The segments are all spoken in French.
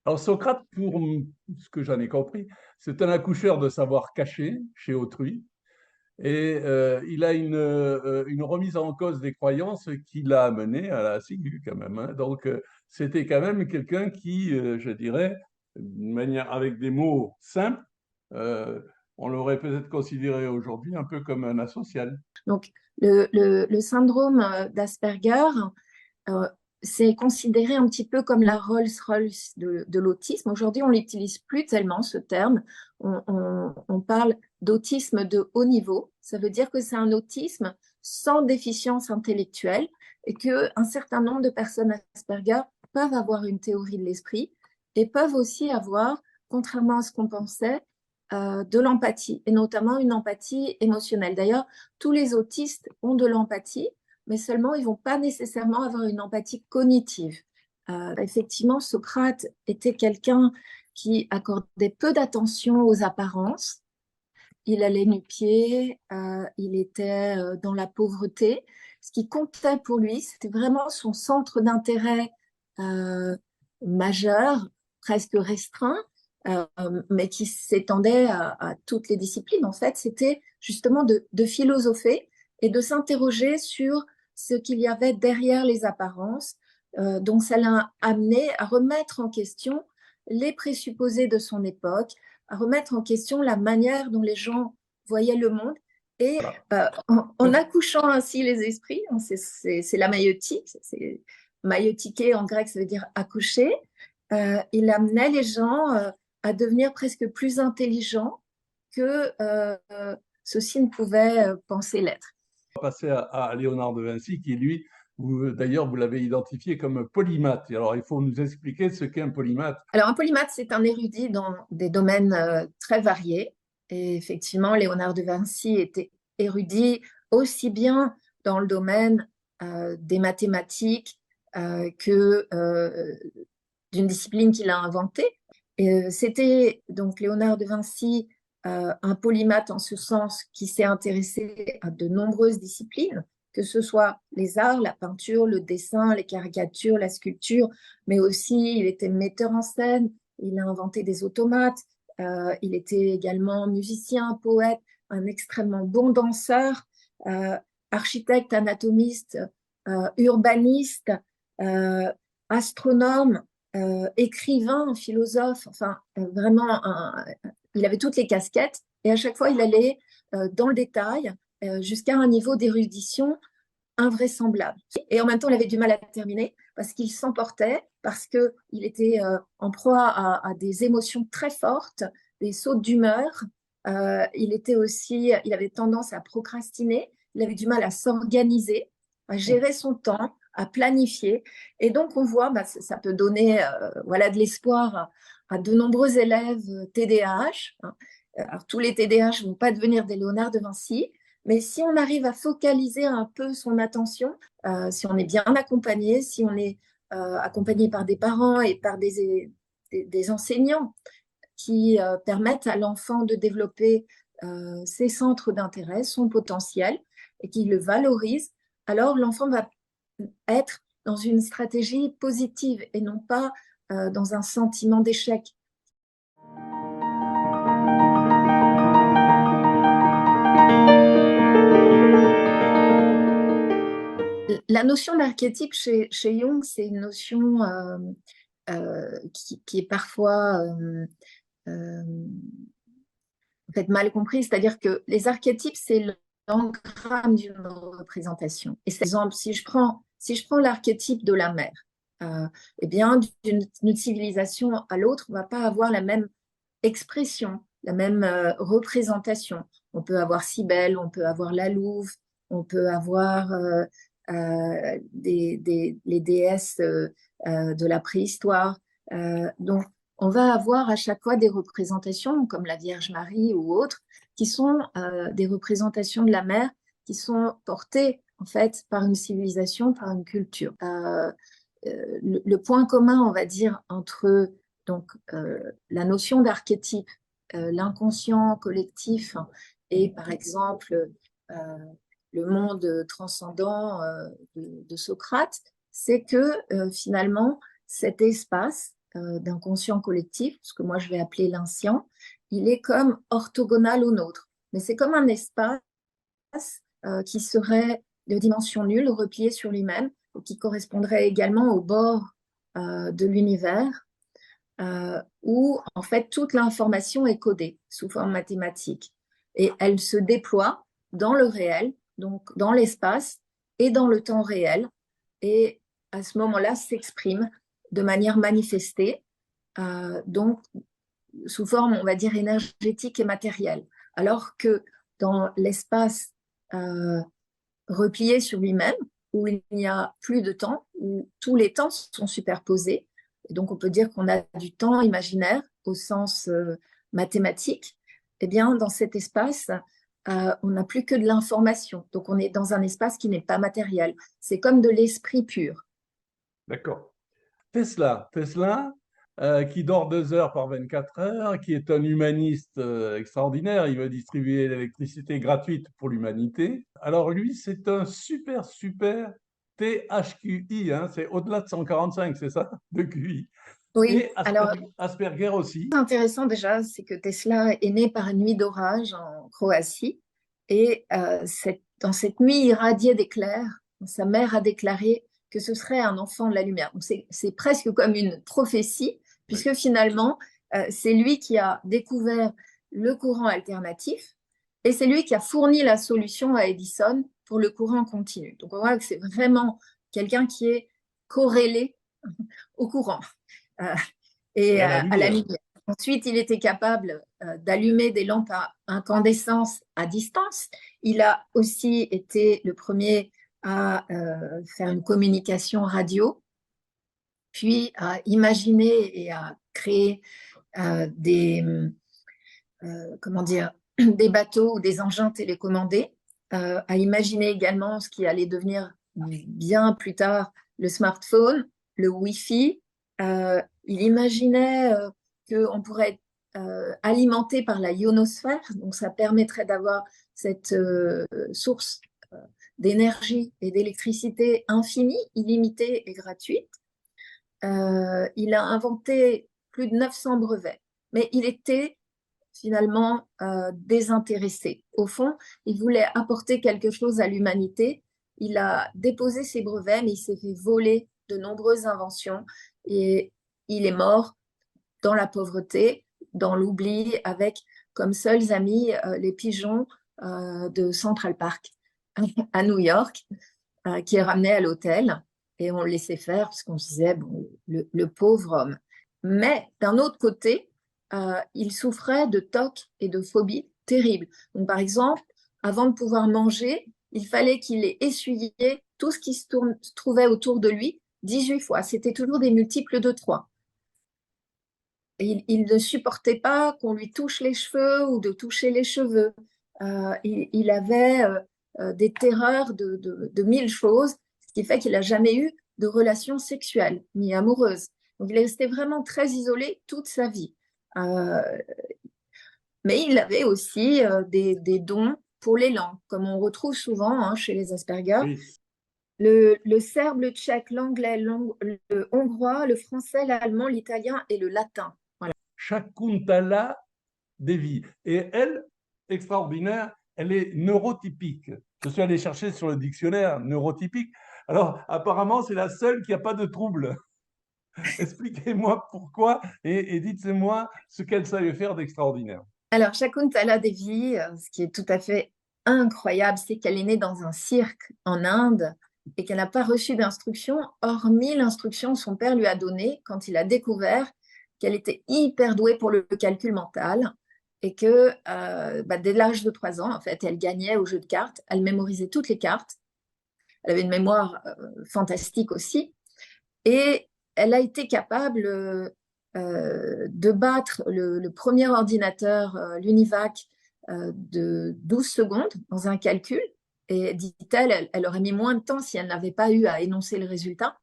Alors Socrate, pour ce que j'en ai compris, c'est un accoucheur de savoir caché chez autrui. Et il a une remise en cause des croyances qui l'a amené à la ciguë quand même, hein. Donc c'était quand même quelqu'un qui, je dirais, d'une manière, avec des mots simples, euh, on l'aurait peut-être considéré aujourd'hui un peu comme un asocial. Donc, le syndrome d'Asperger, euh, c'est considéré un petit peu comme la Rolls-Royce de l'autisme. Aujourd'hui, on n'utilise plus tellement ce terme. On parle d'autisme de haut niveau. Ça veut dire que c'est un autisme sans déficience intellectuelle et qu'un certain nombre de personnes Asperger peuvent avoir une théorie de l'esprit et peuvent aussi avoir, contrairement à ce qu'on pensait, de l'empathie, et notamment une empathie émotionnelle. D'ailleurs, tous les autistes ont de l'empathie, mais seulement ils vont pas nécessairement avoir une empathie cognitive. Effectivement, Socrate était quelqu'un qui accordait peu d'attention aux apparences. Il allait nu-pieds, il était dans la pauvreté. Ce qui comptait pour lui, c'était vraiment son centre d'intérêt euh, majeur, presque restreint, euh, mais qui s'étendait à toutes les disciplines. En fait, c'était justement de philosopher et de s'interroger sur ce qu'il y avait derrière les apparences. Donc, ça l'a amené à remettre en question les présupposés de son époque, à remettre en question la manière dont les gens voyaient le monde. Et Voilà. en accouchant ainsi les esprits, hein, c'est la maïeutique, c'est maïeutiquer en grec, ça veut dire accoucher, il amenait les gens à devenir presque plus intelligents que ceux-ci ne pouvaient penser l'être. On va passer à Léonard de Vinci, qui lui, d'ailleurs, vous l'avez identifié comme polymathe. Alors il faut nous expliquer ce qu'est un polymathe. Alors, un polymathe, c'est un érudit dans des domaines très variés. Et effectivement, Léonard de Vinci était érudit aussi bien dans le domaine des mathématiques que d'une discipline qu'il a inventée. C'était donc Léonard de Vinci un polymathe en ce sens qui s'est intéressé à de nombreuses disciplines, que ce soit les arts, la peinture, le dessin, les caricatures, la sculpture, mais aussi il était metteur en scène, il a inventé des automates, il était également musicien, poète, un extrêmement bon danseur, euh, architecte, anatomiste, urbaniste, euh, astronome, écrivain, philosophe, enfin vraiment, il avait toutes les casquettes et à chaque fois il allait dans le détail jusqu'à un niveau d'érudition invraisemblable. Et en même temps, il avait du mal à terminer parce qu'il s'emportait, parce qu'il était en proie à des émotions très fortes, des sautes d'humeur. Il était aussi, il avait tendance à procrastiner, il avait du mal à s'organiser, à gérer son temps, à planifier. Et donc, on voit, bah, ça peut donner voilà, de l'espoir à de nombreux élèves TDAH. Hein. Alors, tous les TDAH ne vont pas devenir des Léonard de Vinci, mais si on arrive à focaliser un peu son attention, si on est bien accompagné, si on est accompagné par des parents et par des enseignants qui permettent à l'enfant de développer ses centres d'intérêt, son potentiel, et qui le valorisent, alors l'enfant va être dans une stratégie positive et non pas dans un sentiment d'échec. La notion d'archétype chez Jung, c'est une notion qui est parfois euh, en fait, mal comprise, c'est-à-dire que les archétypes, c'est l'engramme d'une représentation. Et c'est, par exemple, si je prends l'archétype de la mère, eh bien, d'une civilisation à l'autre, on ne va pas avoir la même expression, la même représentation. On peut avoir Cybèle, on peut avoir la Louve, on peut avoir les déesses de la préhistoire. Donc, on va avoir à chaque fois des représentations, comme la Vierge Marie ou autres, qui sont des représentations de la mère qui sont portées en fait par une civilisation, par une culture. Le point commun, on va dire, entre donc la notion d'archétype, l'inconscient collectif et par exemple euh, le monde transcendant de Socrate, c'est que finalement cet espace d'un conscient collectif, ce que moi je vais appeler l'inscient, il est comme orthogonal au nôtre. Mais c'est comme un espace qui serait de dimension nulle, replié sur lui-même, qui correspondrait également au bord de l'univers, où en fait toute l'information est codée sous forme mathématique. Et elle se déploie dans le réel, donc dans l'espace et dans le temps réel, et à ce moment-là s'exprime de manière manifestée, donc sous forme, on va dire, énergétique et matérielle. Alors que dans l'espace replié sur lui-même, où il n'y a plus de temps, où tous les temps sont superposés, et donc on peut dire qu'on a du temps imaginaire au sens mathématique, eh bien dans cet espace, on n'a plus que de l'information. Donc on est dans un espace qui n'est pas matériel. C'est comme de l'esprit pur. D'accord. Tesla, qui dort 2 heures par 24 heures, qui est un humaniste extraordinaire. Il veut distribuer l'électricité gratuite pour l'humanité. Alors lui, c'est un super, super THQI, hein, c'est au-delà de 145, c'est ça, de QI. Oui, Et alors Asperger aussi. intéressant déjà, c'est que Tesla est né par une nuit d'orage en Croatie. Et dans cette nuit irradiée d'éclairs, sa mère a déclaré que ce serait un enfant de la lumière. Donc c'est presque comme une prophétie, Oui. puisque finalement, c'est lui qui a découvert le courant alternatif et c'est lui qui a fourni la solution à Edison pour le courant continu. Donc on voit que c'est vraiment quelqu'un qui est corrélé au courant. Euh, Et et à la à la lumière. lumière. Ensuite, il était capable d'allumer des lampes à incandescence à distance. Il a aussi été le premier à faire une communication radio, puis à imaginer et à créer comment dire, des bateaux ou des engins télécommandés, à imaginer également ce qui allait devenir bien plus tard le smartphone, le Wi-Fi. Il imaginait qu'on pourrait être alimenté par la ionosphère, donc ça permettrait d'avoir cette source d'énergie et d'électricité infinie, illimitée et gratuite. Il a inventé plus de 900 brevets, mais il était finalement désintéressé. Au fond, il voulait apporter quelque chose à l'humanité. Il a déposé ses brevets, mais il s'est fait voler de nombreuses inventions et il est mort dans la pauvreté, dans l'oubli, avec comme seuls amis les pigeons de Central Park à New York, qui le ramenaient à l'hôtel et on le laissait faire parce qu'on se disait, bon, le pauvre homme. Mais d'un autre côté, il souffrait de tocs et de phobies terribles. Donc, par exemple, avant de pouvoir manger, il fallait qu'il ait essuyé tout ce qui se trouvait autour de lui 18 fois. C'était toujours des multiples de 3. Il ne supportait pas qu'on lui touche les cheveux ou de toucher les cheveux. Il avait des terreurs de 1000 choses, ce qui fait qu'il n'a jamais eu de relations sexuelles ni amoureuses. Donc il est resté vraiment très isolé toute sa vie. Euh, mais il avait aussi des dons pour les langues, comme on retrouve souvent hein, chez les Asperger. Oui. Le serbe, le tchèque, l'anglais, le hongrois, le français, l'allemand, l'italien et le latin. Voilà. Shakuntala Devi. Et elle, extraordinaire, elle est neurotypique. Je suis allé chercher sur le dictionnaire neurotypique. Alors, apparemment, c'est la seule qui n'a pas de trouble. Expliquez-moi pourquoi et dites-moi ce qu'elle savait faire d'extraordinaire. Alors, Shakuntala Devi, ce qui est tout à fait incroyable, c'est qu'elle est née dans un cirque en Inde et qu'elle n'a pas reçu d'instruction, hormis l'instruction que son père lui a donnée quand il a découvert qu'elle était hyper douée pour le calcul mental et que dès l'âge de 3 ans, en fait, elle gagnait au jeu de cartes, elle mémorisait toutes les cartes, elle avait une mémoire fantastique aussi, et elle a été capable de battre le premier ordinateur, l'Univac, de 12 secondes dans un calcul. Et dit-elle, elle aurait mis moins de temps si elle n'avait pas eu à énoncer le résultat,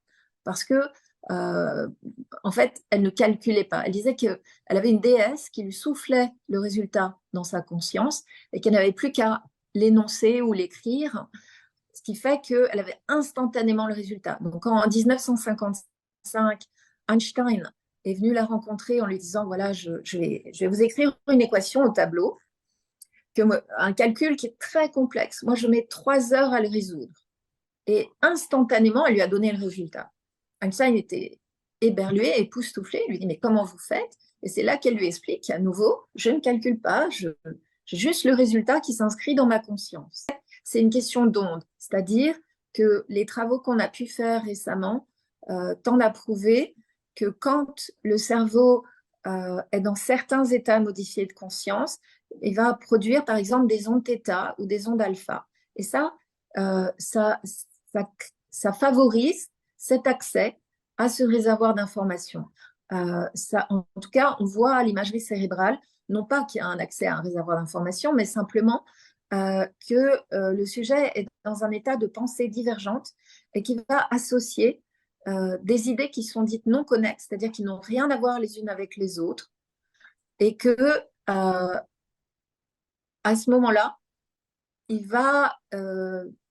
parce que en fait, elle ne calculait pas. Elle disait qu'elle avait une déesse qui lui soufflait le résultat dans sa conscience et qu'elle n'avait plus qu'à l'énoncer ou l'écrire, ce qui fait qu'elle avait instantanément le résultat. Donc, en 1955, Einstein est venu la rencontrer en lui disant, voilà, je vais vous écrire une équation au tableau, un calcul qui est très complexe. Moi, je mets 3 heures à le résoudre. Et instantanément, elle lui a donné le résultat. Einstein était éberlué, époustouflé. Il lui dit, mais comment vous faites? Et c'est là qu'elle lui explique qu'à nouveau, je ne calcule pas, j'ai juste le résultat qui s'inscrit dans ma conscience. C'est une question d'onde, c'est-à-dire que les travaux qu'on a pu faire récemment tendent à prouver que quand le cerveau est dans certains états modifiés de conscience, il va produire par exemple des ondes θ ou des ondes alpha. Et ça favorise cet accès à ce réservoir d'informations. En tout cas, on voit à l'imagerie cérébrale, non pas qu'il y a un accès à un réservoir d'informations, mais simplement que le sujet est dans un état de pensée divergente et qui va associer des idées qui sont dites non connexes, c'est-à-dire qui n'ont rien à voir les unes avec les autres, et que à ce moment-là,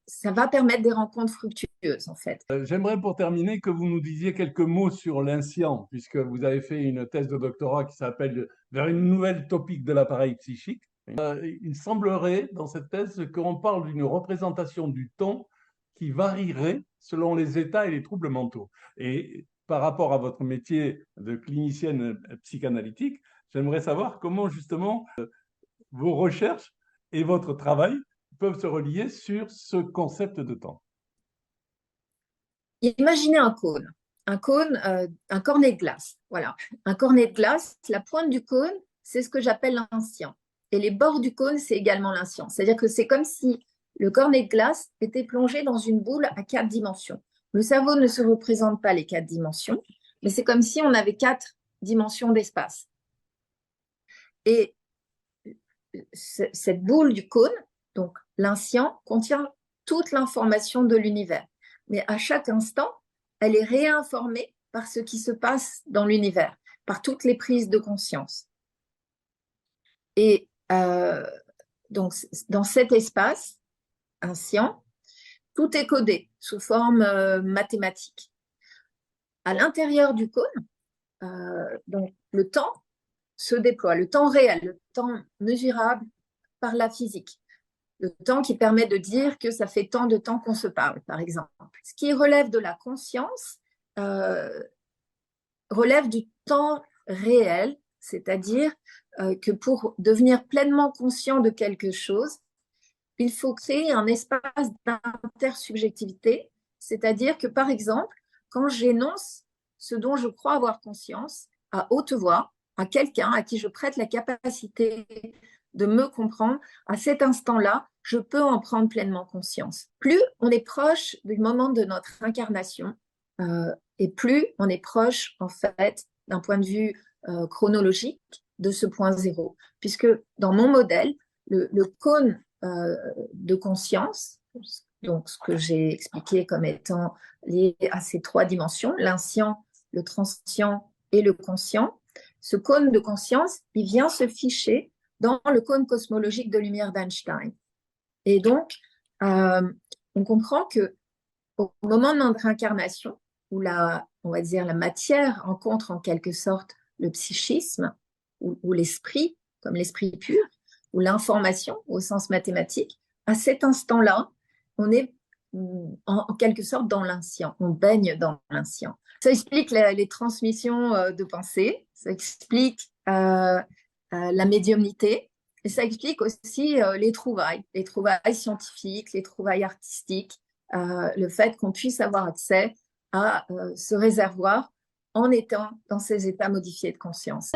ça va permettre des rencontres fructueuses, en fait. J'aimerais pour terminer que vous nous disiez quelques mots sur l'inscient, puisque vous avez fait une thèse de doctorat qui s'appelle Vers une nouvelle topique de l'appareil psychique. Il semblerait dans cette thèse qu'on parle d'une représentation du temps qui varierait selon les états et les troubles mentaux. Et par rapport à votre métier de clinicienne psychanalytique, j'aimerais savoir comment justement vos recherches et votre travail peuvent se relier sur ce concept de temps. Imaginez un cône, un cornet de glace. Voilà, un cornet de glace, la pointe du cône, c'est ce que j'appelle l'inscient. Et les bords du cône, c'est également l'inscient. C'est-à-dire que c'est comme si le cornet de glace était plongé dans une boule à 4 dimensions. Le cerveau ne se représente pas les 4 dimensions, mais c'est comme si on avait 4 dimensions d'espace. Et cette boule du cône, donc l'inscient, contient toute l'information de l'univers. Mais à chaque instant, elle est réinformée par ce qui se passe dans l'univers, par toutes les prises de conscience. Et donc, dans cet espace inscient, tout est codé sous forme mathématique. À l'intérieur du cône, donc, le temps se déploie, le temps réel, le temps mesurable par la physique. Le temps qui permet de dire que ça fait tant de temps qu'on se parle, par exemple. Ce qui relève de la conscience relève du temps réel, c'est-à-dire que pour devenir pleinement conscient de quelque chose, il faut créer un espace d'intersubjectivité, c'est-à-dire que, par exemple, quand j'énonce ce dont je crois avoir conscience à haute voix, à quelqu'un à qui je prête la capacité de me comprendre, à cet instant-là, je peux en prendre pleinement conscience. Plus on est proche du moment de notre incarnation, et plus on est proche, en fait, d'un point de vue chronologique, de ce point zéro. Puisque dans mon modèle, le cône de conscience, donc ce que j'ai expliqué comme étant lié à ces 3 dimensions, l'inscient, le transcient et le conscient, ce cône de conscience, il vient se ficher dans le cône cosmologique de lumière d'Einstein. Et donc, on comprend que au moment de notre incarnation, où on va dire la matière rencontre en quelque sorte le psychisme ou l'esprit, comme l'esprit pur, ou l'information au sens mathématique, à cet instant-là, on est en quelque sorte dans l'inscient, on baigne dans l'inscient. Ça explique les transmissions de pensée, ça explique la médiumnité, et ça explique aussi les trouvailles scientifiques, les trouvailles artistiques, le fait qu'on puisse avoir accès à ce réservoir en étant dans ces états modifiés de conscience.